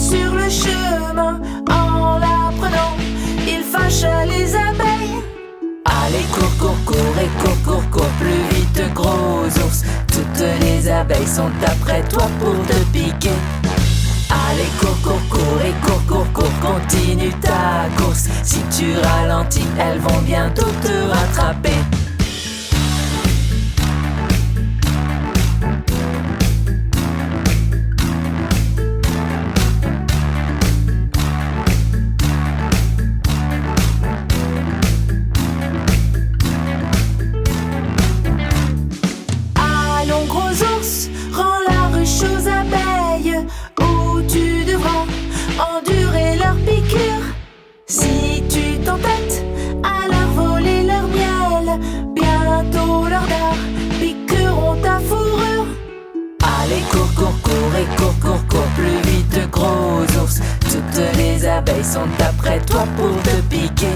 sur le chemin. En la prenant, il fâcha les abeilles. Allez, cours, cours, cours et cours, cours, cours plus vite, gros ours. Toutes les abeilles sont après toi pour te piquer. Allez, cours, cours, cours et cours, cours, cours, continue ta course. Si tu ralentis, elles vont bientôt te rattraper. Allons, gros ours, rends la ruche aux abeilles, où tu devras endurer leurs piqûres. Si tu t'entêtes à leur voler leur miel, bientôt leurs dards piqueront ta fourrure. Allez, cours, cours, cours et cours, cours, cours plus vite, gros ours. Toutes les abeilles sont après toi pour te piquer.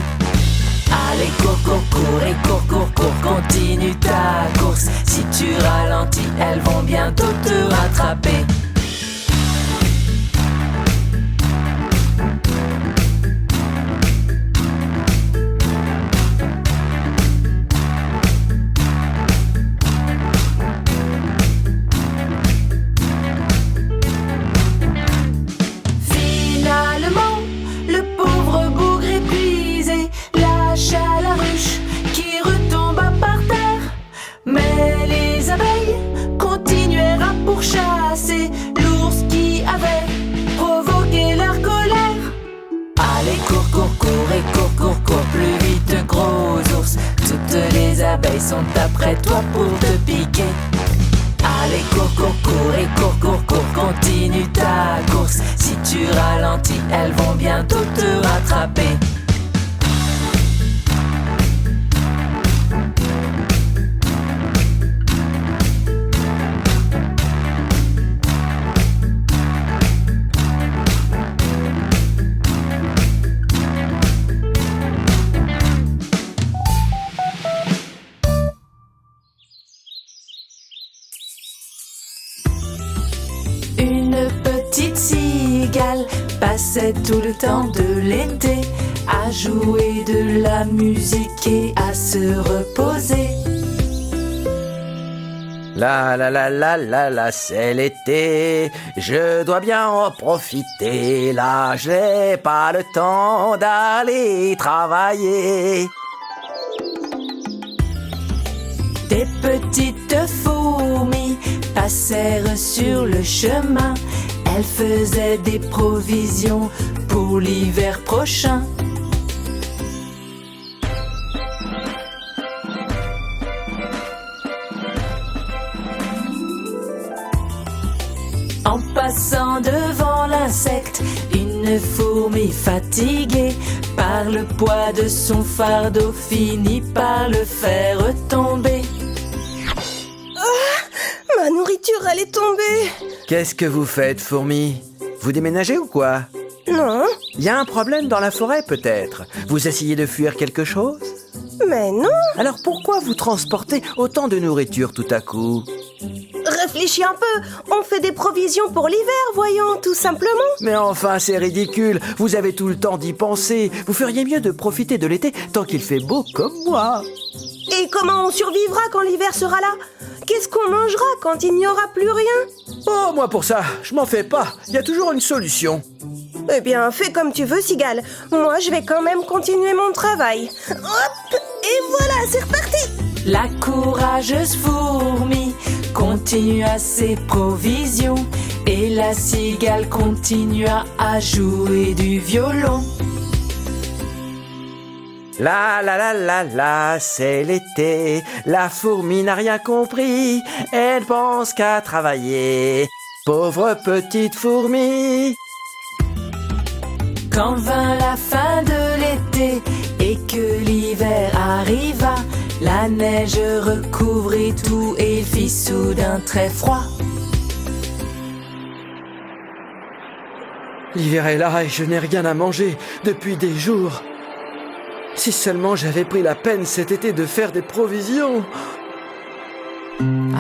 Allez, cours, cours, cours et cours, cours, cours, continue ta course. Si tu ralentis, elles vont bientôt te rattraper. Finalement, le pauvre bougre épuisé lâcha la ruche qui retomba par terre. Mais les abeilles continuèrent à pourchasser l'ours qui avait provoqué leur colère. Allez, cours, cours, cours et cours, cours, cours plus vite, gros ours. Toutes les abeilles sont après toi pour te piquer. Allez, cours, cours, cours et cours, cours, cours, continue ta course. Si tu ralentis, elles vont bientôt te rattraper. Une petite cigale passait tout le temps de l'été à jouer de la musique et à se reposer. La, c'est l'été, je dois bien en profiter. Là, je n'ai pas le temps d'aller travailler. Des petites fourmis passèrent sur le chemin. Elles faisaient des provisions pour l'hiver prochain. En passant devant l'insecte, une fourmi fatiguée par le poids de son fardeau finit par le faire tomber. Ma nourriture, elle est tombée. Qu'est-ce que vous faites, fourmi? Vous déménagez ou quoi? Non, Il y a un problème dans la forêt, peut-être. Vous essayez de fuir quelque chose? mais non. Alors pourquoi vous transportez autant de nourriture tout à coup? Réfléchis un peu. On fait des provisions pour l'hiver, voyons, tout simplement. Mais enfin, c'est ridicule. Vous avez tout le temps d'y penser. Vous feriez mieux de profiter de l'été tant qu'il fait beau comme moi. Et comment on survivra quand l'hiver sera là? Qu'est-ce qu'on mangera quand il n'y aura plus rien? Oh, moi pour ça, je m'en fais pas. Il y a toujours une solution. Eh bien, fais comme tu veux, Cigale. Moi, je vais quand même continuer mon travail. Hop! Et voilà, c'est reparti! La courageuse fourmi continua ses provisions et la cigale continua à jouer du violon. La, c'est l'été. La fourmi n'a rien compris. Elle pense qu'à travailler. Pauvre petite fourmi. Quand vint la fin de l'été et que l'hiver arriva, la neige recouvrit tout et il fit soudain très froid. L'hiver est là et je n'ai rien à manger depuis des jours. Si seulement j'avais pris la peine cet été de faire des provisions.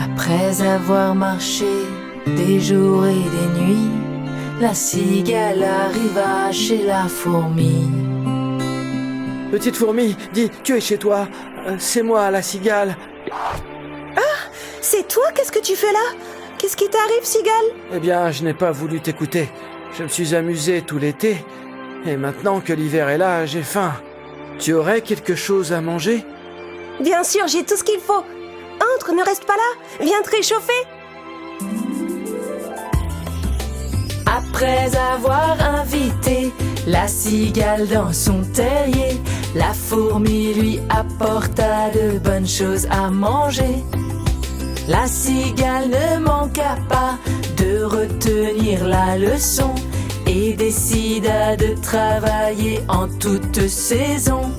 Après avoir marché des jours et des nuits, la cigale arriva chez la fourmi. Petite fourmi, dis, tu es chez toi. C'est moi, la cigale. C'est toi? Qu'est-ce que tu fais là? Qu'est-ce qui t'arrive, cigale? Eh bien, je n'ai pas voulu t'écouter. Je me suis amusé tout l'été. Et maintenant que l'hiver est là, j'ai faim. Tu aurais quelque chose à manger? Bien sûr, j'ai tout ce qu'il faut. Entre, ne reste pas là. Viens te réchauffer. Après avoir invité la cigale dans son terrier, la fourmi lui apporta de bonnes choses à manger. La cigale ne manqua pas de retenir la leçon et décida de travailler en toute saison.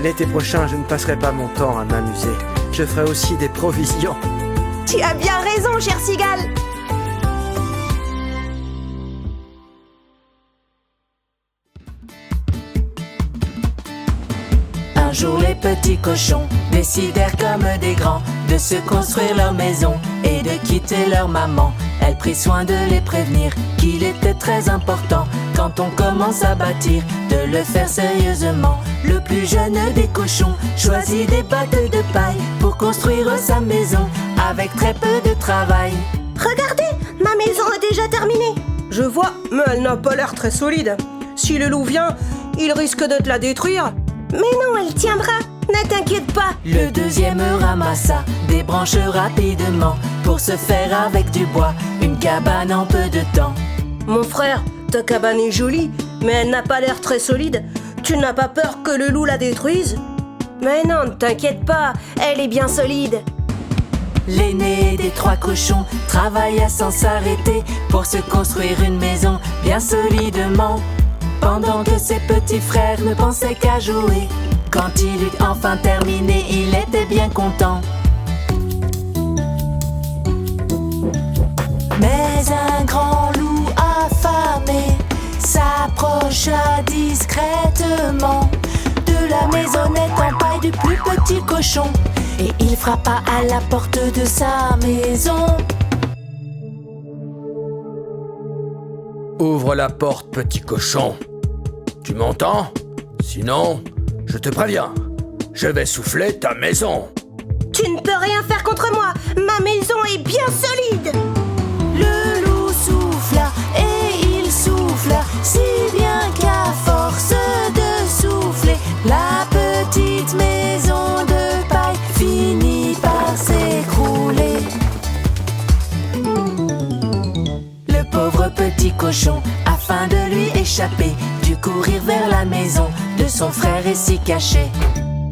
L'été prochain, je ne passerai pas mon temps à m'amuser. Je ferai aussi des provisions. Tu as bien raison, chère cigale. Un jour les petits cochons décidèrent comme des grands de se construire leur maison et de quitter leur maman. Elle prit soin de les prévenir qu'il était très important, quand on commence à bâtir, de le faire sérieusement. Le plus jeune des cochons choisit des battes de paille pour construire sa maison avec très peu de travail. Regardez, ma maison est déjà terminée. Je vois, mais elle n'a pas l'air très solide. Si le loup vient, il risque de te la détruire. Mais non, elle tiendra. Ne t'inquiète pas. Le deuxième ramassa des branches rapidement pour se faire avec du bois une cabane en peu de temps. Mon frère, ta cabane est jolie, mais elle n'a pas l'air très solide. Tu n'as pas peur que le loup la détruise? Mais non, ne t'inquiète pas, elle est bien solide. L'aîné des trois cochons travailla sans s'arrêter pour se construire une maison bien solidement, pendant que ses petits frères ne pensaient qu'à jouer. Quand il eut enfin terminé, il était bien content. Mais un grand loup affamé s'approcha discrètement de la maisonnette en paille du plus petit cochon, et il frappa à la porte de sa maison. Ouvre la porte, petit cochon. Tu m'entends? Sinon, je te préviens, je vais souffler ta maison. Tu ne peux rien faire contre moi. Ma maison est bien solide. Le loup souffla et il souffla si bien qu'à force de souffler, la petite maison de paille finit par s'écrouler. Le pauvre petit cochon, afin de lui échapper, dut courir vers la maison de son frère et s'y cacher.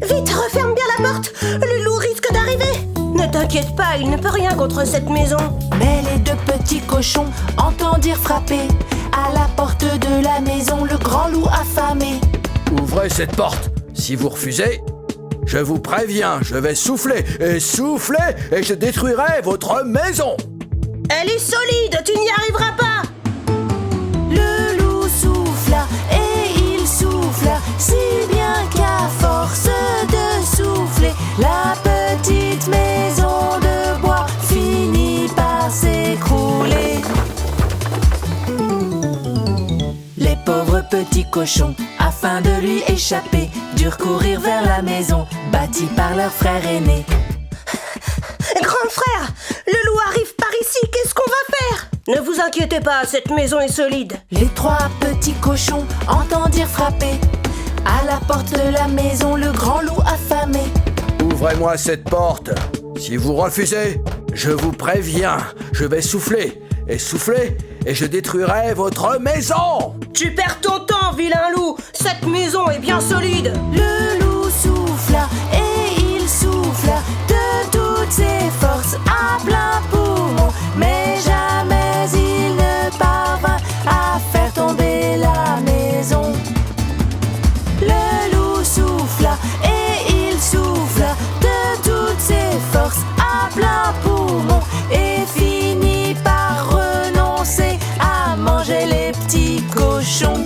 Vite, referme bien la porte. Le loup risque d'arriver. Ne t'inquiète pas, il ne peut rien contre cette maison. Mais les deux petits cochons entendirent frapper à la porte de la maison le grand loup affamé. Ouvrez cette porte. Si vous refusez, je vous préviens, je vais souffler et je détruirai votre maison. Elle est solide, tu n'y arriveras pas. Le loup souffla et il souffla si bien qu'à force de souffler, la petite maison de bois finit par s'écrouler. Les pauvres petits cochons, afin de lui échapper, durent courir vers la maison bâtie par leur frère aîné. Grand frère, le loup arrive par ici, qu'est-ce qu'on va faire? Ne vous inquiétez pas, cette maison est solide. Les trois petits cochons entendirent frapper à la porte de la maison le grand loup affamé. Ouvrez-moi cette porte. Si vous refusez, je vous préviens, je vais souffler et je détruirai votre maison. Tu perds ton temps, vilain loup. Cette maison est bien solide. Le loup souffla et il souffla de toutes ses forces à plein poumon, mais jamais il ne parvint à faire tomber la maison. Le loup souffla et il souffla de toutes ses forces à plein poumon et finit par renoncer à manger les petits cochons.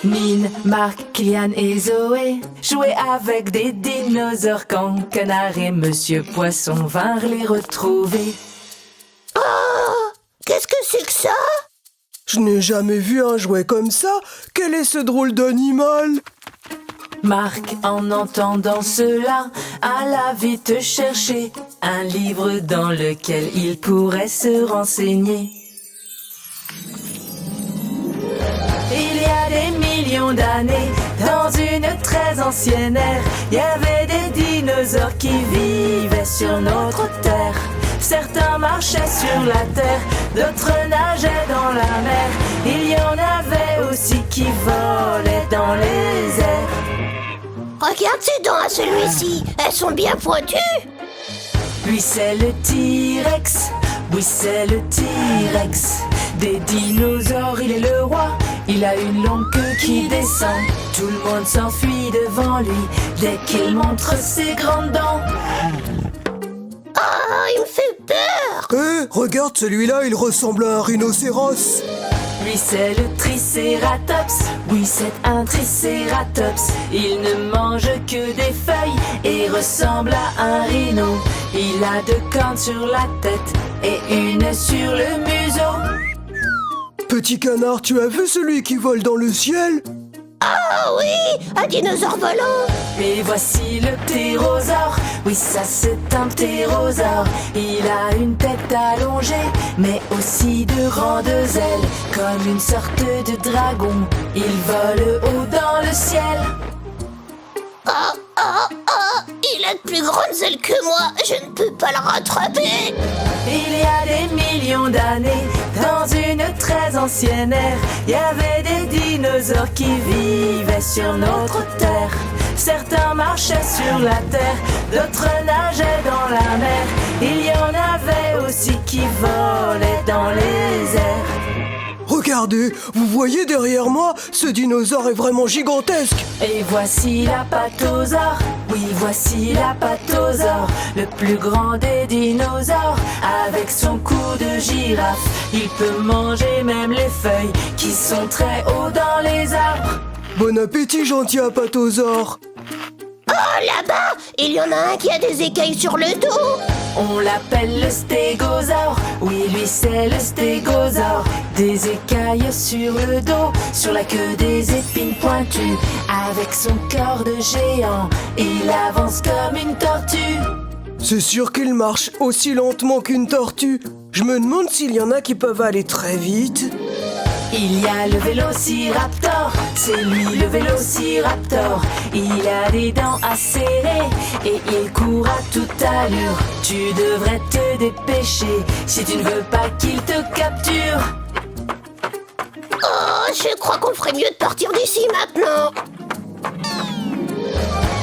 Mine, Marc, Kylian et Zoé jouaient avec des dinosaures quand Canard et Monsieur Poisson vinrent les retrouver. Oh, qu'est-ce que c'est que ça? Je n'ai jamais vu un jouet comme ça. Quel est ce drôle d'animal? Marc, en entendant cela, alla vite chercher un livre dans lequel il pourrait se renseigner. Il y a des millions d'années, dans une très ancienne ère, il y avait des dinosaures qui vivaient sur notre terre. Certains marchaient sur la terre, d'autres nageaient dans la mer. Il y en avait aussi qui volaient dans les airs. Regarde ses dents à celui-ci, elles sont bien pointues. Lui c'est le T-Rex, oui c'est le T-Rex. Des dinosaures il est le roi, il a une longue queue qui descend. Tout le monde s'enfuit devant lui dès qu'il montre ses grandes dents. Ah, il me fait peur. Hé, regarde celui-là, il ressemble à un rhinocéros. Lui c'est le Tricératops, oui c'est un Tricératops. Il ne mange que des feuilles et ressemble à un rhino. Il a 2 cornes sur la tête et une sur le museau. Petit canard, tu as vu celui qui vole dans le ciel? Ah oui, un dinosaure volant. Et voici le ptérosaure, oui ça c'est un ptérosaure. Il a une tête allongée, mais aussi de grandes ailes. Comme une sorte de dragon, il vole haut dans le ciel. Il a de plus grandes ailes que moi, je ne peux pas le rattraper. Il y a des millions d'années, dans une très ancienne ère, il y avait des dinosaures qui vivaient sur notre terre. Certains marchaient sur la terre, d'autres nageaient dans la mer. Il y en avait aussi qui volaient dans les airs. Regardez, vous voyez derrière moi, ce dinosaure est vraiment gigantesque. Et voici l'apatosaure, oui voici l'apatosaure, le plus grand des dinosaures. Avec son cou de girafe, il peut manger même les feuilles qui sont très haut dans les arbres. Bon appétit, gentil apatosaure. Oh, là-bas, il y en a un qui a des écailles sur le dos. On l'appelle le stégosaure, oui lui c'est le stégosaure. Des écailles sur le dos, sur la queue des épines pointues. Avec son corps de géant, il avance comme une tortue. C'est sûr qu'il marche aussi lentement qu'une tortue. Je me demande s'il y en a qui peuvent aller très vite. Il y a le vélociraptor, c'est lui le vélociraptor. Il a des dents acérées et il court à toute allure. Tu devrais te dépêcher si tu ne veux pas qu'il te capture. Oh, je crois qu'on ferait mieux de partir d'ici maintenant.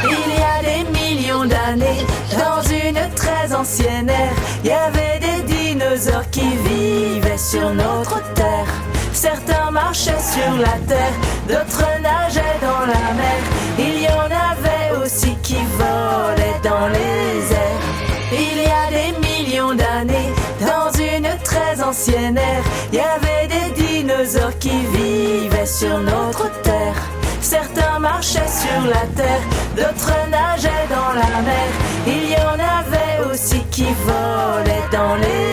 Il y a des millions d'années, dans une très ancienne ère, il y avait des dinosaures qui vivaient sur notre terre. Certains marchaient sur la terre, d'autres nageaient dans la mer. Il y en avait aussi qui volaient dans les airs. Il y a des millions d'années, dans une très ancienne ère, il y avait des dinosaures qui vivaient sur notre terre. Certains marchaient sur la terre, d'autres nageaient dans la mer. Il y en avait aussi qui volaient dans les